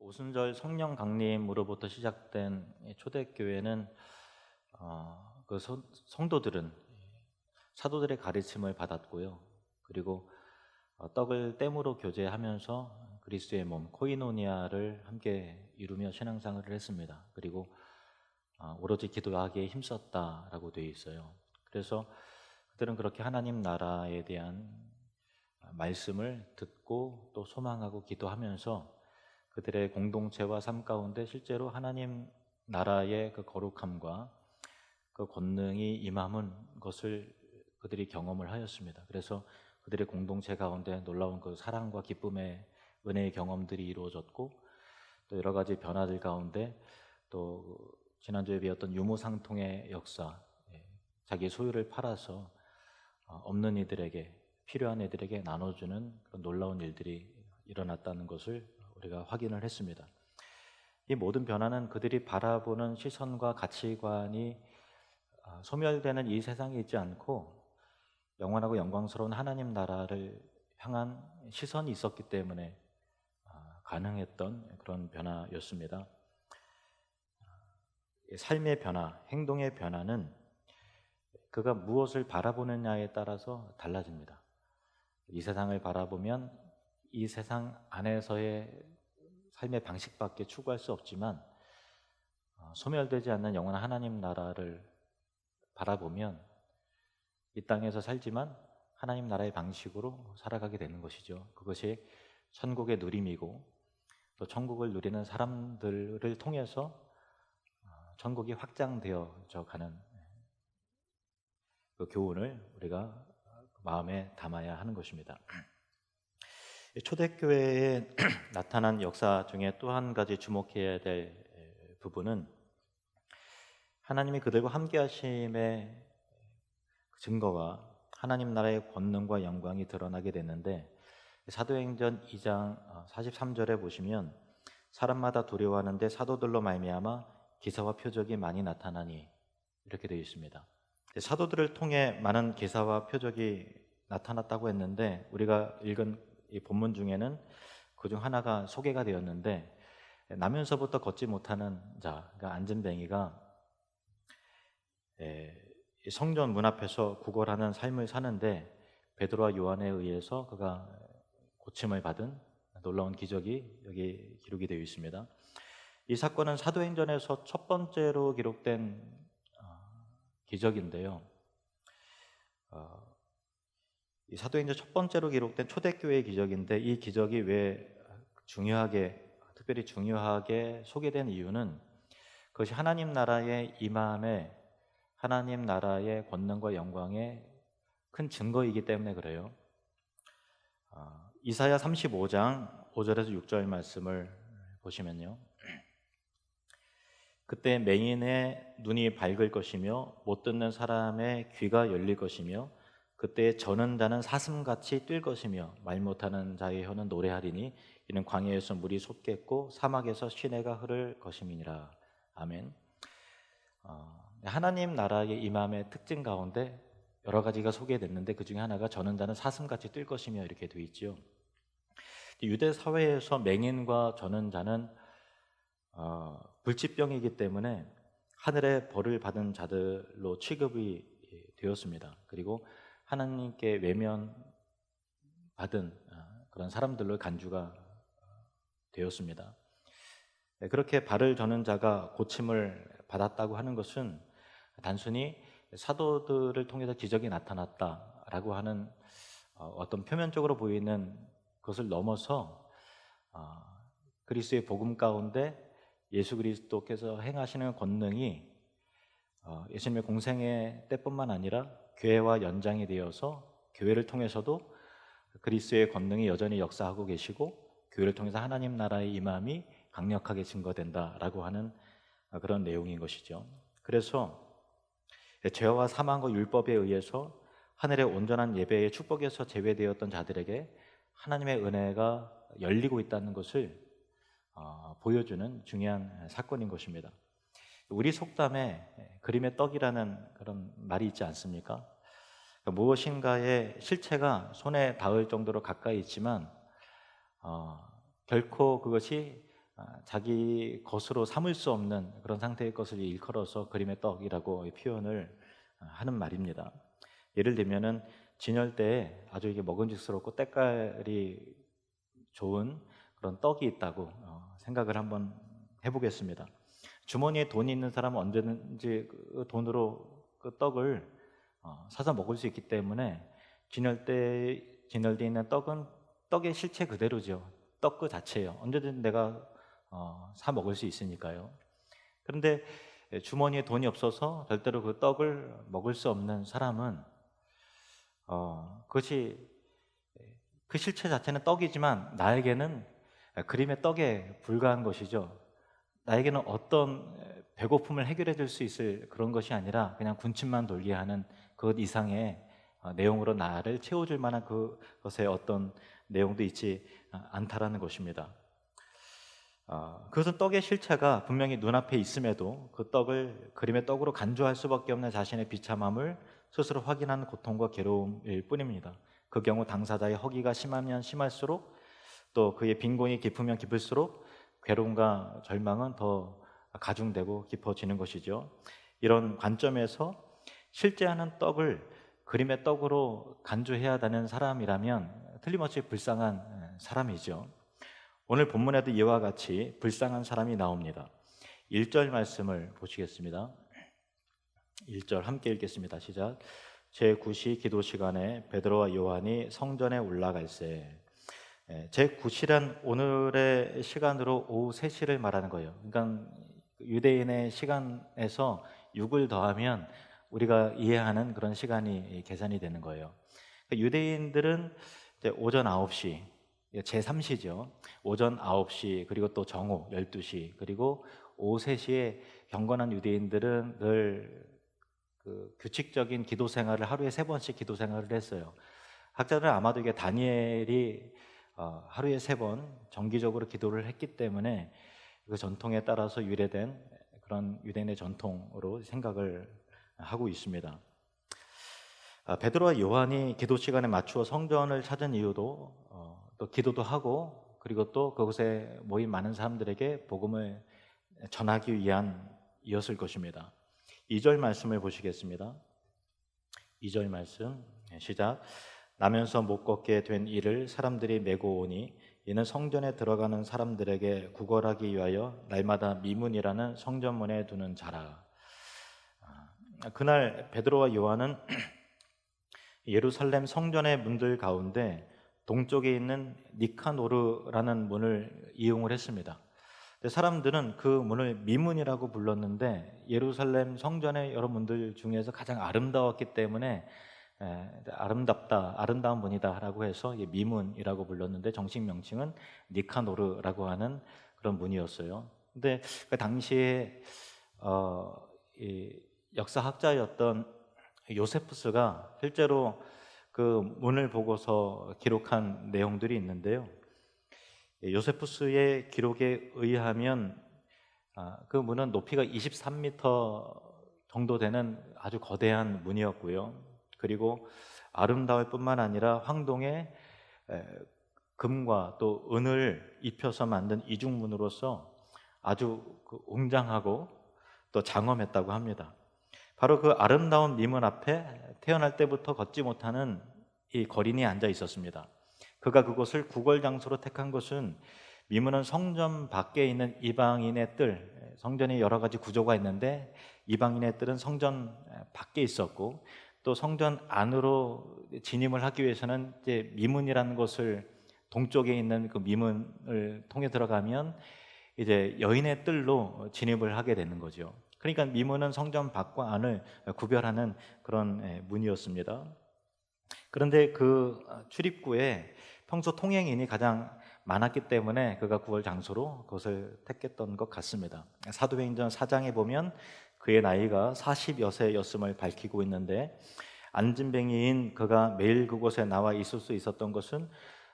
오순절 성령 강림으로부터 시작된 초대교회는 성도들은 사도들의 가르침을 받았고요. 그리고 떡을 땜으로 교제하면서 그리스도의 몸 코이노니아를 함께 이루며 신앙생활을 했습니다. 그리고 오로지 기도하기에 힘썼다라고 되어 있어요. 그래서 그들은 그렇게 하나님 나라에 대한 말씀을 듣고 또 소망하고 기도하면서 그들의 공동체와 삶 가운데 실제로 하나님 나라의 그 거룩함과 그 권능이 임함은 것을 그들이 경험을 하였습니다. 그래서 그들의 공동체 가운데 놀라운 그 사랑과 기쁨의 은혜의 경험들이 이루어졌고, 또 여러 가지 변화들 가운데 또 지난주에 배웠던 유무상통의 역사, 자기 소유를 팔아서 없는 이들에게, 필요한 이들에게 나눠주는 그런 놀라운 일들이 일어났다는 것을 우리가 확인을 했습니다. 이 모든 변화는 그들이 바라보는 시선과 가치관이 소멸되는 이 세상에 있지 않고 영원하고 영광스러운 하나님 나라를 향한 시선이 있었기 때문에 가능했던 그런 변화였습니다. 삶의 변화, 행동의 변화는 그가 무엇을 바라보느냐에 따라서 달라집니다. 이 세상을 바라보면 이 세상 안에서의 삶의 방식밖에 추구할 수 없지만 소멸되지 않는 영원한 하나님 나라를 바라보면 이 땅에서 살지만 하나님 나라의 방식으로 살아가게 되는 것이죠. 그것이 천국의 누림이고, 또 천국을 누리는 사람들을 통해서 천국이 확장되어져 가는 그 교훈을 우리가 마음에 담아야 하는 것입니다. 초대교회에 나타난 역사 중에 또 한 가지 주목해야 될 부분은 하나님이 그들과 함께 하심의 증거가 하나님 나라의 권능과 영광이 드러나게 됐는데, 사도행전 2장 43절에 보시면 사람마다 두려워하는데 사도들로 말미암아 기사와 표적이 많이 나타나니, 이렇게 되어 있습니다. 사도들을 통해 많은 기사와 표적이 나타났다고 했는데, 우리가 읽은 이 본문 중에는 그중 하나가 소개가 되었는데, 나면서부터 걷지 못하는 자, 그러니까 안진뱅이가 성전 문 앞에서 구걸하는 삶을 사는데 베드로와 요한에 의해서 그가 고침을 받은 놀라운 기적이 여기 기록이 되어 있습니다. 이 사건은 사도행전에서 첫 번째로 기록된 기적인데요. 이 사도행전 첫 번째로 기록된 초대교회의 기적인데, 이 기적이 왜 특별히 중요하게 소개된 이유는 그것이 하나님 나라의 임함에, 하나님 나라의 권능과 영광의 큰 증거이기 때문에 그래요. 이사야 35장 5절에서 6절 말씀을 보시면요, 그때 맹인의 눈이 밝을 것이며 못 듣는 사람의 귀가 열릴 것이며 그때 저는 자는 사슴같이 뛸 것이며 말 못하는 자의 혀는 노래하리니 이는 광야에서 물이 솟겠고 사막에서 시내가 흐를 것임이니라. 아멘. 하나님 나라의 임함의 특징 가운데 여러 가지가 소개됐는데 그 중에 하나가 저는 자는 사슴같이 뛸 것이며, 이렇게 되어 있죠. 유대 사회에서 맹인과 저는 자는 불치병이기 때문에 하늘의 벌을 받은 자들로 취급이 되었습니다. 그리고 하나님께 외면받은 그런 사람들로 간주가 되었습니다. 그렇게 발을 저는 자가 고침을 받았다고 하는 것은 단순히 사도들을 통해서 기적이 나타났다라고 하는 어떤 표면적으로 보이는 것을 넘어서 그리스도의 복음 가운데 예수 그리스도께서 행하시는 권능이 예수님의 공생의 때뿐만 아니라 교회와 연장이 되어서 교회를 통해서도 그리스도의 권능이 여전히 역사하고 계시고 교회를 통해서 하나님 나라의 임함이 강력하게 증거된다라고 하는 그런 내용인 것이죠. 그래서 죄와 사망과 율법에 의해서 하늘의 온전한 예배의 축복에서 제외되었던 자들에게 하나님의 은혜가 열리고 있다는 것을 보여주는 중요한 사건인 것입니다. 우리 속담에 그림의 떡이라는 그런 말이 있지 않습니까? 무엇인가의 실체가 손에 닿을 정도로 가까이 있지만 결코 그것이 자기 것으로 삼을 수 없는 그런 상태의 것을 일컬어서 그림의 떡이라고 표현을 하는 말입니다. 예를 들면은 진열대에 아주 이게 먹음직스럽고 때깔이 좋은 그런 떡이 있다고 생각을 한번 해보겠습니다. 주머니에 돈이 있는 사람은 언제든지 그 돈으로 그 떡을 사서 먹을 수 있기 때문에 진열대에 있는 떡은 떡의 실체 그대로죠. 떡 그 자체예요. 언제든 내가 사 먹을 수 있으니까요. 그런데 주머니에 돈이 없어서 절대로 그 떡을 먹을 수 없는 사람은 그것이 그 실체 자체는 떡이지만 나에게는 그림의 떡에 불과한 것이죠. 나에게는 어떤 배고픔을 해결해 줄 수 있을 그런 것이 아니라 그냥 군침만 돌게 하는 그것 이상의 내용으로 나를 채워줄 만한 그것의 어떤 내용도 있지 않다라는 것입니다. 그것은 떡의 실체가 분명히 눈앞에 있음에도 그 떡을 그림의 떡으로 간주할 수밖에 없는 자신의 비참함을 스스로 확인하는 고통과 괴로움일 뿐입니다. 그 경우 당사자의 허기가 심하면 심할수록 또 그의 빈곤이 깊으면 깊을수록 괴로움과 절망은 더 가중되고 깊어지는 것이죠. 이런 관점에서 실제하는 떡을 그림의 떡으로 간주해야 하는 사람이라면 틀림없이 불쌍한 사람이죠. 오늘 본문에도 이와 같이 불쌍한 사람이 나옵니다. 1절 말씀을 보시겠습니다. 1절 함께 읽겠습니다. 시작. 제9시 기도 시간에 베드로와 요한이 성전에 올라갈새. 제9시란 오늘의 시간으로 오후 3시를 말하는 거예요. 그러니까 유대인의 시간에서 6을 더하면 우리가 이해하는 그런 시간이 계산이 되는 거예요. 그러니까 유대인들은 이제 오전 9시, 제3시죠. 오전 9시 그리고 또 정오 12시 그리고 오후 3시에 경건한 유대인들은 늘 그 규칙적인 기도 생활을 하루에 3번씩 기도 생활을 했어요. 학자들은 아마도 이게 다니엘이 하루에 3번 정기적으로 기도를 했기 때문에 그 전통에 따라서 유래된 그런 유대인의 전통으로 생각을 하고 있습니다. 베드로와 요한이 기도 시간에 맞추어 성전을 찾은 이유도 또 기도도 하고 그리고 또 그곳에 모인 많은 사람들에게 복음을 전하기 위한 이었을 것입니다. 2절 말씀을 보시겠습니다. 2절 말씀 시작. 나면서 못 걷게 된 이를 사람들이 메고 오니 이는 성전에 들어가는 사람들에게 구걸하기 위하여 날마다 미문이라는 성전문에 두는 자라. 그날 베드로와 요한은 예루살렘 성전의 문들 가운데 동쪽에 있는 니카노르라는 문을 이용을 했습니다. 사람들은 그 문을 미문이라고 불렀는데 예루살렘 성전의 여러 문들 중에서 가장 아름다웠기 때문에 아름다운 문이다라고 해서 미문이라고 불렀는데 정식 명칭은 니카노르라고 하는 그런 문이었어요. 근데 그 당시에 이 역사학자였던 요세푸스가 실제로 그 문을 보고서 기록한 내용들이 있는데요. 요세푸스의 기록에 의하면 그 문은 높이가 23m 정도 되는 아주 거대한 문이었고요. 그리고 아름다울 뿐만 아니라 황동에 금과 또 은을 입혀서 만든 이중문으로서 아주 웅장하고 또 장엄했다고 합니다. 바로 그 아름다운 미문 앞에 태어날 때부터 걷지 못하는 이 거린이 앉아 있었습니다. 그가 그곳을 구걸 장소로 택한 것은 미문은 성전 밖에 있는 이방인의 뜰, 성전에 여러 가지 구조가 있는데 이방인의 뜰은 성전 밖에 있었고 또 성전 안으로 진입을 하기 위해서는 이제 미문이라는 곳을 동쪽에 있는 그 미문을 통해 들어가면 이제 여인의 뜰로 진입을 하게 되는 거죠. 그러니까 미문은 성전 밖과 안을 구별하는 그런 문이었습니다. 그런데 그 출입구에 평소 통행인이 가장 많았기 때문에 그가 구걸 장소로 그것을 택했던 것 같습니다. 사도행전 4장에 보면 그의 나이가 40여 세였음을 밝히고 있는데 안진뱅이인 그가 매일 그곳에 나와 있을 수 있었던 것은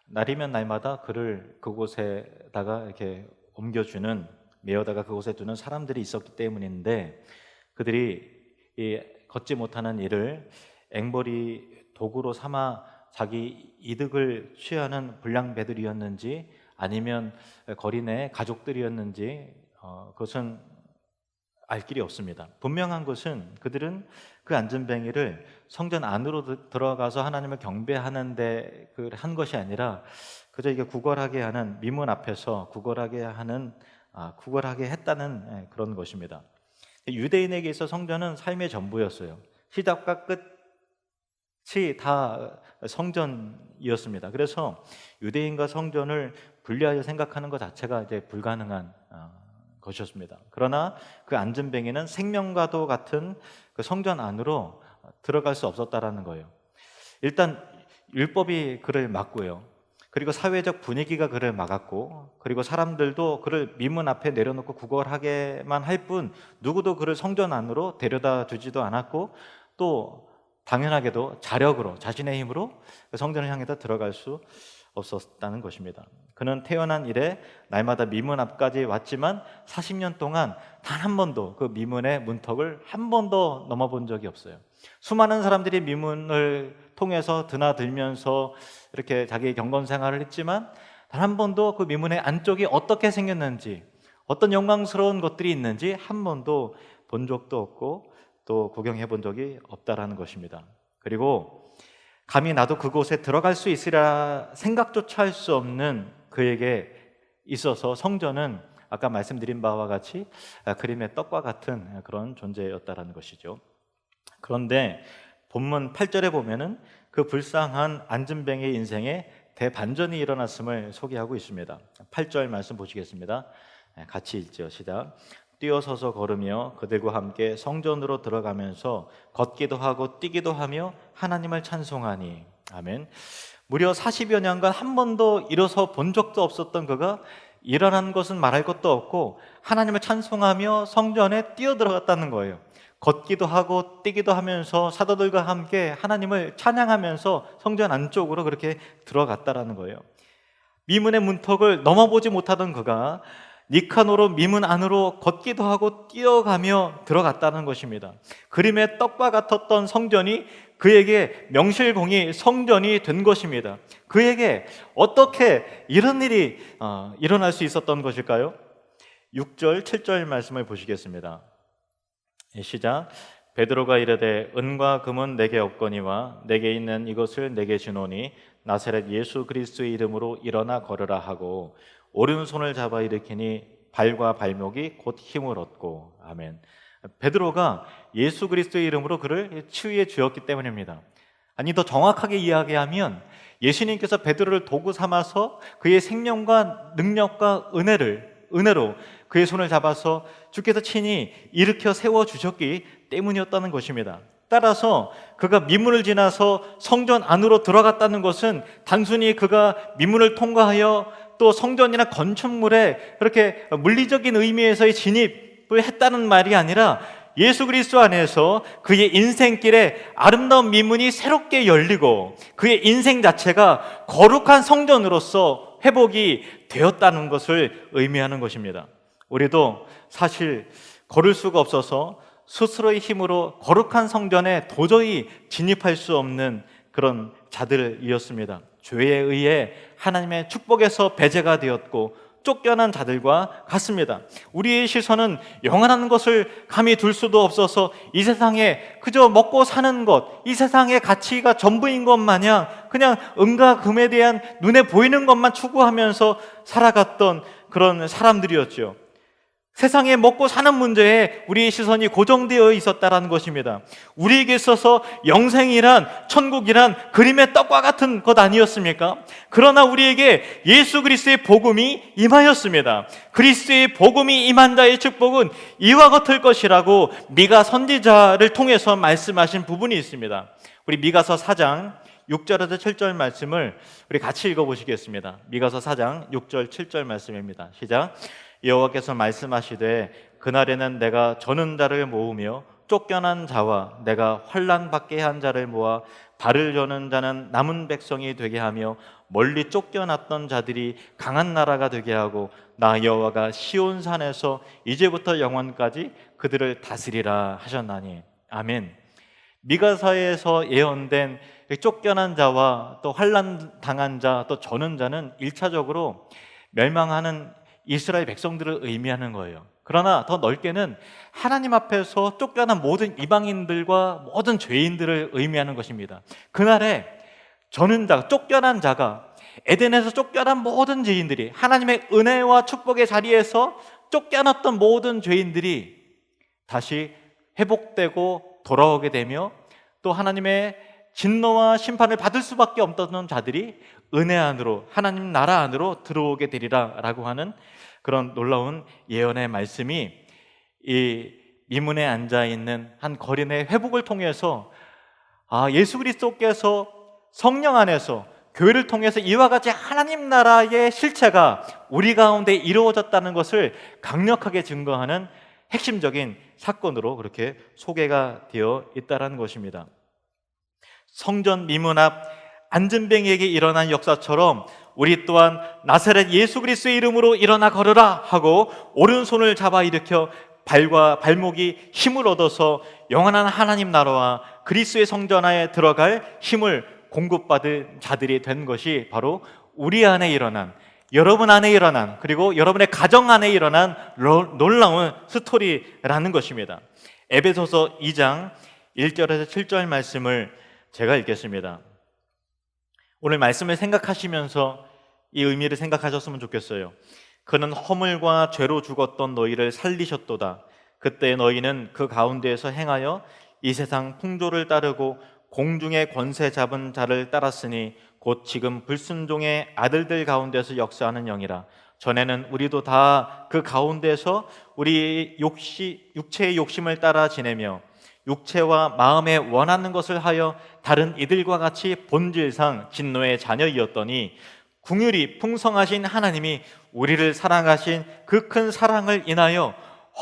날이면 날마다 그를 그곳에다가 이렇게 옮겨주는 메어다가 그곳에 두는 사람들이 있었기 때문인데 그들이 이 걷지 못하는 이를 앵벌이 도구로 삼아 자기 이득을 취하는 불량배들이었는지 아니면 거리 내 가족들이었는지 그것은 알 길이 없습니다. 분명한 것은 그들은 그 안전뱅이를 성전 안으로 들어가서 하나님을 경배하는데 한 것이 아니라 그저 이게 구걸하게 하는 미문 앞에서 구걸하게 했다는 그런 것입니다. 유대인에게 있어 성전은 삶의 전부였어요. 시작과 끝이 다 성전이었습니다. 그래서 유대인과 성전을 분리하여 생각하는 것 자체가 이제 불가능한 것이었습니다. 그러나 그 안전뱅이는 생명과도 같은 그 성전 안으로 들어갈 수 없었다라는 거예요. 일단 율법이 그를 막고요. 그리고 사회적 분위기가 그를 막았고, 그리고 사람들도 그를 미문 앞에 내려놓고 구걸하게만 할 뿐 누구도 그를 성전 안으로 데려다 주지도 않았고, 또 당연하게도 자력으로, 자신의 힘으로 성전을 향해서 들어갈 수 없었다는 것입니다. 그는 태어난 이래 날마다 미문 앞까지 왔지만 40년 동안 단 한 번도 그 미문의 문턱을 한 번도 넘어본 적이 없어요. 수많은 사람들이 미문을 통해서 드나들면서 이렇게 자기 경건 생활을 했지만 단 한 번도 그 미문의 안쪽이 어떻게 생겼는지, 어떤 영광스러운 것들이 있는지 한 번도 본 적도 없고 또 구경해 본 적이 없다라는 것입니다. 그리고 감히 나도 그곳에 들어갈 수 있으라 생각조차 할 수 없는 그에게 있어서 성전은 아까 말씀드린 바와 같이 그림의 떡과 같은 그런 존재였다라는 것이죠. 그런데 본문 8절에 보면은 그 불쌍한 안전뱅이의 인생에 대반전이 일어났음을 소개하고 있습니다. 8절 말씀 보시겠습니다. 같이 읽죠. 시작. 뛰어서서 걸으며 그들과 함께 성전으로 들어가면서 걷기도 하고 뛰기도 하며 하나님을 찬송하니. 아멘. 무려 40여 년간 한 번도 일어서 본 적도 없었던 그가 일어난 것은 말할 것도 없고 하나님을 찬송하며 성전에 뛰어들어갔다는 거예요. 걷기도 하고 뛰기도 하면서 사도들과 함께 하나님을 찬양하면서 성전 안쪽으로 그렇게 들어갔다라는 거예요. 미문의 문턱을 넘어보지 못하던 그가 니카노로 미문 안으로 걷기도 하고 뛰어가며 들어갔다는 것입니다. 그림의 떡과 같았던 성전이 그에게 명실공히 성전이 된 것입니다. 그에게 어떻게 이런 일이 일어날 수 있었던 것일까요? 6절, 7절 말씀을 보시겠습니다. 시작. 베드로가 이르되 은과 금은 내게 없거니와 내게 있는 이것을 내게 주노니 나사렛 예수 그리스도의 이름으로 일어나 걸으라 하고 오른손을 잡아 일으키니 발과 발목이 곧 힘을 얻고. 아멘. 베드로가 예수 그리스도의 이름으로 그를 치유해 주었기 때문입니다. 아니, 더 정확하게 이야기하면 예수님께서 베드로를 도구 삼아서 그의 생명과 능력과 은혜로 그의 손을 잡아서 주께서 친히 일으켜 세워주셨기 때문이었다는 것입니다. 따라서 그가 미문을 지나서 성전 안으로 들어갔다는 것은 단순히 그가 미문을 통과하여 또 성전이나 건축물에 그렇게 물리적인 의미에서의 진입을 했다는 말이 아니라 예수 그리스도 안에서 그의 인생길에 아름다운 미문이 새롭게 열리고 그의 인생 자체가 거룩한 성전으로서 회복이 되었다는 것을 의미하는 것입니다. 우리도 사실 걸을 수가 없어서 스스로의 힘으로 거룩한 성전에 도저히 진입할 수 없는 그런 자들이었습니다. 죄에 의해 하나님의 축복에서 배제가 되었고 쫓겨난 자들과 같습니다. 우리의 시선은 영원한 것을 감히 둘 수도 없어서 이 세상에 그저 먹고 사는 것, 이 세상의 가치가 전부인 것 마냥 그냥 은과 금에 대한 눈에 보이는 것만 추구하면서 살아갔던 그런 사람들이었죠. 세상에 먹고 사는 문제에 우리의 시선이 고정되어 있었다는 것입니다. 우리에게 있어서 영생이란, 천국이란 그림의 떡과 같은 것 아니었습니까? 그러나 우리에게 예수 그리스도의 복음이 임하였습니다. 그리스도의 복음이 임한 자의 축복은 이와 같을 것이라고 미가 선지자를 통해서 말씀하신 부분이 있습니다. 우리 미가서 4장 6절에서 7절 말씀을 우리 같이 읽어보시겠습니다. 미가서 4장 6절 7절 말씀입니다. 시작. 여호와께서 말씀하시되 그날에는 내가 저는 자를 모으며 쫓겨난 자와 내가 환난 받게 한 자를 모아 발을 저는 자는 남은 백성이 되게 하며 멀리 쫓겨났던 자들이 강한 나라가 되게 하고 나 여호와가 시온 산에서 이제부터 영원까지 그들을 다스리라 하셨나니. 아멘. 미가서에서 예언된 쫓겨난 자와 또 환난 당한 자 또 저는 자는 1차적으로 멸망하는 이스라엘 백성들을 의미하는 거예요. 그러나 더 넓게는 하나님 앞에서 쫓겨난 모든 이방인들과 모든 죄인들을 의미하는 것입니다. 그날에 저는 자, 쫓겨난 자가, 에덴에서 쫓겨난 모든 죄인들이, 하나님의 은혜와 축복의 자리에서 쫓겨났던 모든 죄인들이 다시 회복되고 돌아오게 되며, 또 하나님의 진노와 심판을 받을 수밖에 없던 자들이 은혜 안으로, 하나님 나라 안으로 들어오게 되리라 라고 하는 그런 놀라운 예언의 말씀이 이 미문에 앉아있는 한 거린의 회복을 통해서, 예수 그리스도께서 성령 안에서 교회를 통해서 이와 같이 하나님 나라의 실체가 우리 가운데 이루어졌다는 것을 강력하게 증거하는 핵심적인 사건으로 그렇게 소개가 되어 있다는 것입니다. 성전 미문 앞 안전뱅이에게 일어난 역사처럼 우리 또한 나사렛 예수 그리스도의 이름으로 일어나 걸으라 하고 오른손을 잡아 일으켜 발과 발목이 힘을 얻어서 영원한 하나님 나라와 그리스도의 성전 안에 들어갈 힘을 공급받은 자들이 된 것이 바로 우리 안에 일어난, 여러분 안에 일어난, 그리고 여러분의 가정 안에 일어난 놀라운 스토리라는 것입니다. 에베소서 2장 1절에서 7절 말씀을 제가 읽겠습니다. 오늘 말씀을 생각하시면서 이 의미를 생각하셨으면 좋겠어요. 그는 허물과 죄로 죽었던 너희를 살리셨도다. 그때 너희는 그 가운데에서 행하여 이 세상 풍조를 따르고 공중의 권세 잡은 자를 따랐으니 곧 지금 불순종의 아들들 가운데서 역사하는 영이라. 전에는 우리도 다 그 가운데서 우리 육체의 욕심을 따라 지내며 육체와 마음에 원하는 것을 하여 다른 이들과 같이 본질상 진노의 자녀이었더니 긍휼이 풍성하신 하나님이 우리를 사랑하신 그 큰 사랑을 인하여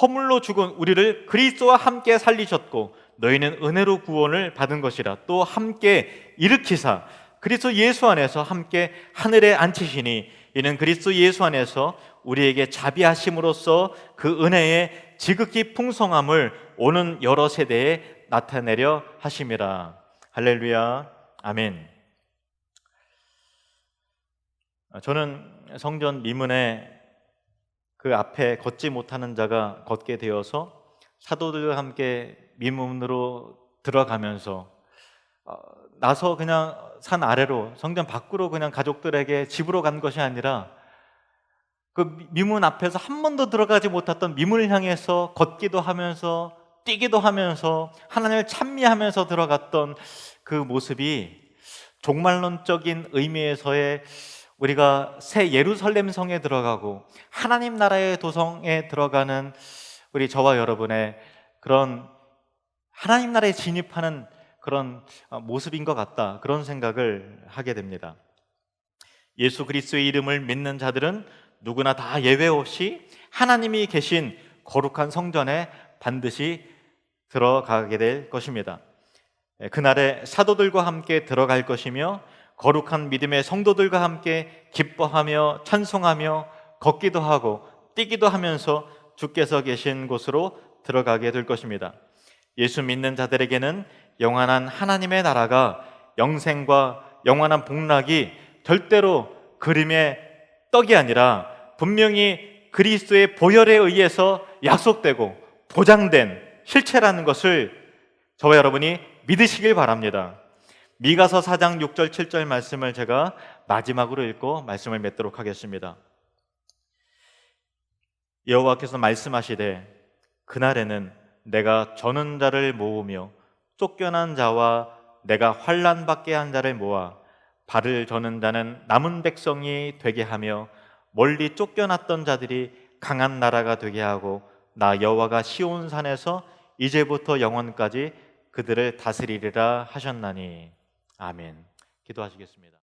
허물로 죽은 우리를 그리스도와 함께 살리셨고 너희는 은혜로 구원을 받은 것이라. 또 함께 일으키사 그리스도 예수 안에서 함께 하늘에 앉히시니 이는 그리스도 예수 안에서 우리에게 자비하심으로써 그 은혜의 지극히 풍성함을 오는 여러 세대에 나타내려 하심이라. 할렐루야, 아멘. 저는 성전 미문에 그 앞에 걷지 못하는 자가 걷게 되어서 사도들과 함께 미문으로 들어가면서 나서 그냥 산 아래로 성전 밖으로 그냥 가족들에게 집으로 간 것이 아니라 그 미문 앞에서 한 번도 들어가지 못했던 미문을 향해서 걷기도 하면서 뛰기도 하면서 하나님을 찬미하면서 들어갔던 그 모습이 종말론적인 의미에서의 우리가 새 예루살렘 성에 들어가고 하나님 나라의 도성에 들어가는 우리 저와 여러분의 그런 하나님 나라에 진입하는 그런 모습인 것 같다, 그런 생각을 하게 됩니다. 예수 그리스도의 이름을 믿는 자들은 누구나 다 예외 없이 하나님이 계신 거룩한 성전에 반드시 들어가게 될 것입니다. 그날에 사도들과 함께 들어갈 것이며 거룩한 믿음의 성도들과 함께 기뻐하며 찬송하며 걷기도 하고 뛰기도 하면서 주께서 계신 곳으로 들어가게 될 것입니다. 예수 믿는 자들에게는 영원한 하나님의 나라가, 영생과 영원한 복락이 절대로 그림의 떡이 아니라 분명히 그리스도의 보혈에 의해서 약속되고 보장된 실체라는 것을 저와 여러분이 믿으시길 바랍니다. 미가서 4장 6절 7절 말씀을 제가 마지막으로 읽고 말씀을 맺도록 하겠습니다. 여호와께서 말씀하시되 그날에는 내가 저는 자를 모으며 쫓겨난 자와 내가 환난 받게 한 자를 모아 발을 저는 자는 남은 백성이 되게 하며 멀리 쫓겨났던 자들이 강한 나라가 되게 하고 나 여호와가 시온 산에서 이제부터 영원까지 그들을 다스리리라 하셨나니. 아멘. 기도하시겠습니다.